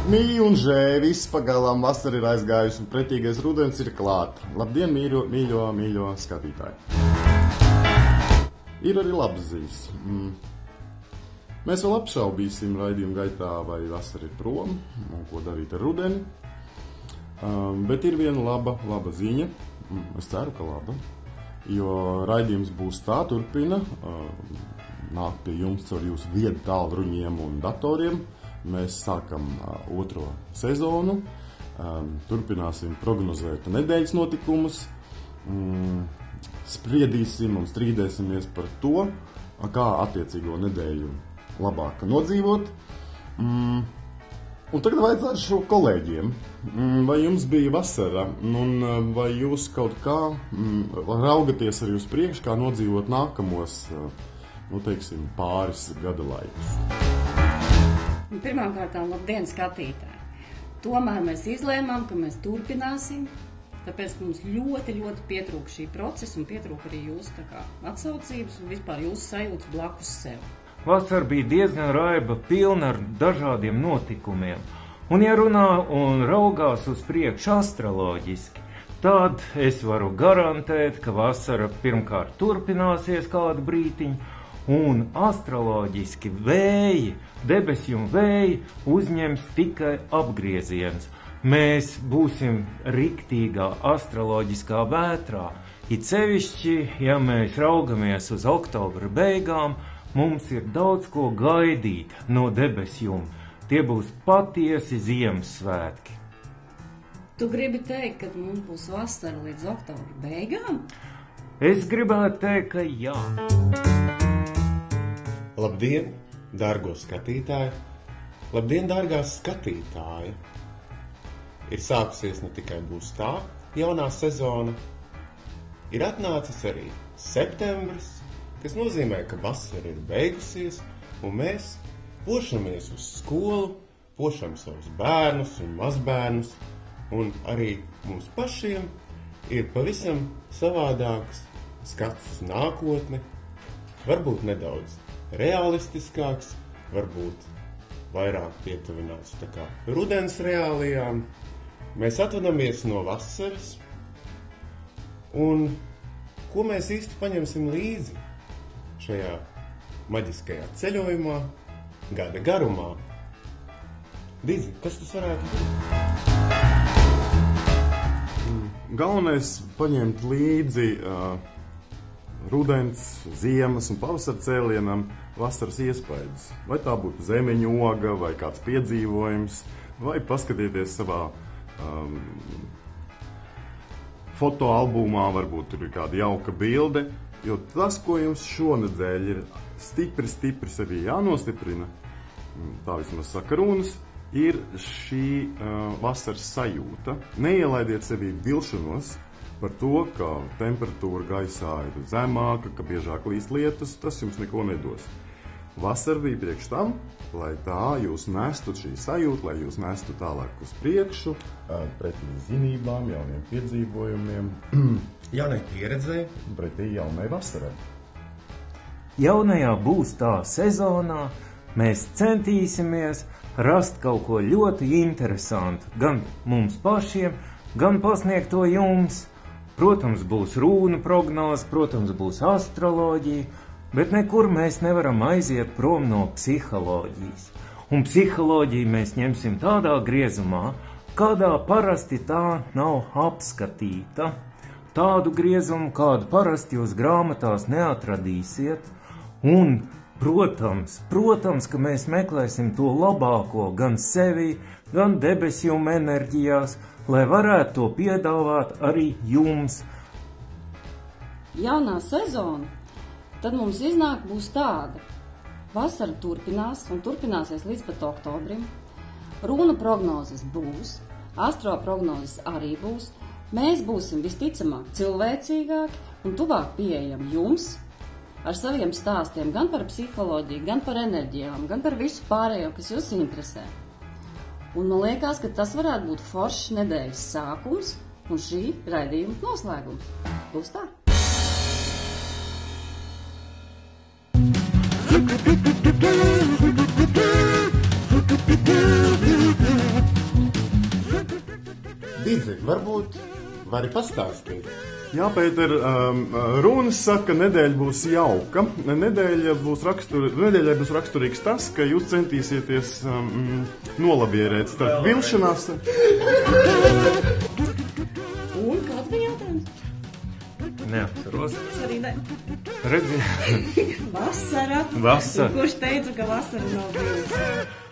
Mīļi un žēl, viss pagalām vasara ir aizgājusi un pretīgais rudens ir klāt. Labdien, mīļo skatītāji. Ir arī labas ziņas. Mēs vēl apšaubīsim raidījumu gaitā, vai vasara ir prom un ko darīt ar rudeni. Bet ir viena laba ziņa. Es ceru, ka laba. Jo raidījums būs tā, turpina nāk pie jums caur jūsu viedu tālruņiem un datoriem. Mēs sākam otro sezonu, turpināsim prognozēt nedēļas notikumus, spriedīsim un strīdēsimies par to, kā attiecīgo nedēļu labāk nodzīvot. Un tagad vajadzētu kolēģiem, vai jums bija vasara, un vai jūs kaut kā raugaties arī uz priekšu, kā nodzīvot nākamos, pāris gada laikus. Pirmkārtām, labdien, skatītāji! Tomēr mēs izlēmām, ka mēs turpināsim, tāpēc mums ļoti pietrūka šī procesa un pietrūka arī jūsu atsaucības un vispār jūsu sajūtas blakus sev. Vasara bija diezgan raiba, pilna ar dažādiem notikumiem. Un ja runā un raugās uz priekšu astroloģiski, tad es varu garantēt, ka vasara pirmkārt turpināsies kādu brītiņu, un astroloģiski vēji, debesju vēji uzņems tikai apgrieziens. Mēs būsim riktīgā astroloģiskā vētrā. It sevišķi, ja mēs raugamies uz oktobra beigām, mums ir daudz ko gaidīt no debesjum. Tie būs patiesi Ziemassvētki. Tu gribi teikt, ka mums būs vasara līdz oktobra beigām? Es gribētu teikt, ka jā. Labdien, dārgo skatītāji! Labdien, dārgās skatītāji! Ir sākusies ne tikai būs tā jaunā sezona, ir atnācis arī septembris, kas nozīmē, ka vasara ir beigusies, un mēs pošamies uz skolu, pošam savus bērnus un mazbērnus, un arī mums pašiem ir pavisam savādāks skats uz nākotni, varbūt nedaudz realistiskāks, varbūt vairāk pietuvināts rudens reālijām. Mēs atvadamies no vasaras, un ko mēs īsti paņemsim līdzi šajā maģiskajā ceļojumā, gada garumā? Dizi, kas tas varētu būt? Galvenais paņemt līdzi rudens, ziemas un pavasara cēlienam vasaras iespējas. Vai tā būtu zemeņu oga, vai kāds piedzīvojums, vai paskatieties savā fotoalbumā, varbūt tur ir kāda jauka bilde, jo tas, ko jums šonedēļ ir stipri sevi jānostiprina, tā vismaz saka runas, ir šī vasaras sajūta. Neielaidiet sevī vilšanos par to, ka temperatūra gaisā ir zemāka, ka biežāk līst lietus, tas jums neko nedos. Vasara bija priekš tam, lai tā jūs nestu šī sajūta, lai jūs nestu tālāk uz priekšu, pretī zinībām, jauniem piedzīvojumiem, jaunai pieredzei, pretī jaunai vasarai. Jaunajā būs tā sezonā, mēs centīsimies rast kaut ko ļoti interesantu, gan mums pašiem, gan pasniegt to jums. Protams, būs rūnu prognoze, protams, būs astroloģija, bet nekur mēs nevaram aiziet prom no psiholoģijas. Un psiholoģiju mēs ņemsim tādā griezumā, kādā parasti tā nav apskatīta. Tādu griezumu, kādu parasti jūs grāmatās neatradīsiet. Un, protams, ka mēs meklēsim to labāko gan sevi, gan debesjum enerģijās, lai varētu to piedāvāt arī jums. Jaunā sezona, tad mums iznāk būs tāda. Vasara turpinās un turpināsies līdz pat oktobrim. Runa prognozes būs, astro prognozes arī būs. Mēs būsim visticamāk cilvēcīgāki un tuvāk pieejami jums ar saviem stāstiem gan par psiholoģiju, gan par enerģijām, gan par visu pārējo, kas jūs interesē. Un man liekas, ka tas varētu būt foršs nedēļas sākums un šī raidījuma noslēgums. Būs tā? Dīdzi, varbūt vari pastāstīt. Jā, Pēter, runas saka, ka nedēļa būs jauka. Nedēļai būs raksturīgs tas, ka jūs centīsieties nolabierēt starp vilšanās. Un kāds bija jautājums? Neatceros. Es arī ne. Redzi, Vasara. Vasara. Kurš teica, ka vasara nav bijusi?